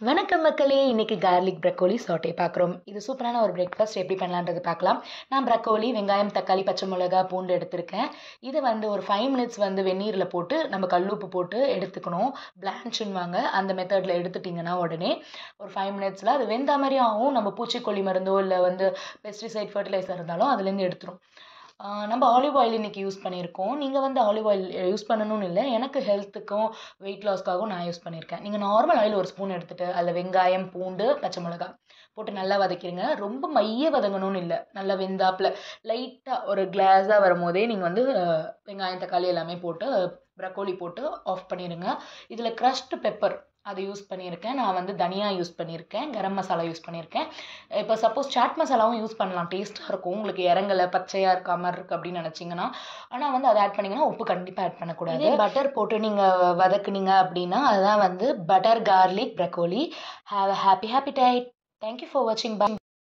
வணக்கம் மக்களே, இன்னைக்கு கார்லிக் ப்ரக்கோலி சாட்டே பார்க்குறோம். இது சூப்பரான ஒரு பிரேக்ஃபாஸ்ட் எப்படி பண்ணலான்றது பார்க்கலாம். நான் ப்ரக்கோலி, வெங்காயம், தக்காளி, பச்சை மிளகா, பூண்டு எடுத்திருக்கேன். இதை ஒரு 5 மினிட்ஸ் வெந்நீரில் போட்டு நம்ம கல்லுப்பு போட்டு எடுத்துக்கணும். பிளான்ச்சுன்னுவாங்க, அந்த மெத்தடில் எடுத்துட்டிங்கன்னா உடனே ஒரு 5 மினிட்ஸில் அது வெந்த மாதிரி ஆகும். நம்ம பூச்சிக்கொல்லி மருந்தோ இல்லை பெஸ்டிசைட் ஃபர்டிலைசர் இருந்தாலும் அதுலேருந்து எடுத்துரும். நம்ம ஆலிவ் ஆயில் இன்றைக்கி யூஸ் பண்ணியிருக்கோம். நீங்கள் ஆலிவ் ஆயில் யூஸ் பண்ணணும்னு இல்லை, எனக்கு ஹெல்த்துக்கும் வெயிட் லாஸ்க்காகவும் நான் யூஸ் பண்ணியிருக்கேன். நீங்கள் நார்மல் ஆயில் ஒரு ஸ்பூன் எடுத்துகிட்டு அதில் வெங்காயம், பூண்டு, பச்சை மிளகா போட்டு நல்லா வதக்கிடுங்க. ரொம்ப மைய வதங்கணும்னு இல்லை, நல்லா வெந்தாப்பில் லைட்டாக ஒரு கிளாஸாக வரும்போதே நீங்கள் வெங்காயம், தக்காளி எல்லாமே போட்டு ப்ரக்கோலி போட்டு ஆஃப் பண்ணிடுங்க. இதில் க்ரஷ்டு பெப்பர் அதை யூஸ் பண்ணியிருக்கேன். நான் தனியா யூஸ் பண்ணியிருக்கேன், கரம் மசாலா யூஸ் பண்ணியிருக்கேன். இப்போ சப்போஸ் சாட் மசாலாவும் யூஸ் பண்ணலாம், டேஸ்ட்டாக இருக்கும். உங்களுக்கு இறங்கலை, பச்சையாக இருக்க மாதிரி இருக்குது அப்படின்னு நினச்சிங்கன்னா. ஆனால் அதை ஆட் பண்ணிங்கன்னா உப்பு கண்டிப்பாக ஆட் பண்ணக்கூடாது. பட்டர் போட்டு நீங்கள் வதக்குனீங்க அப்படின்னா அதுதான் butter garlic broccoli. Have a happy diet. Thank you for வாட்சிங்.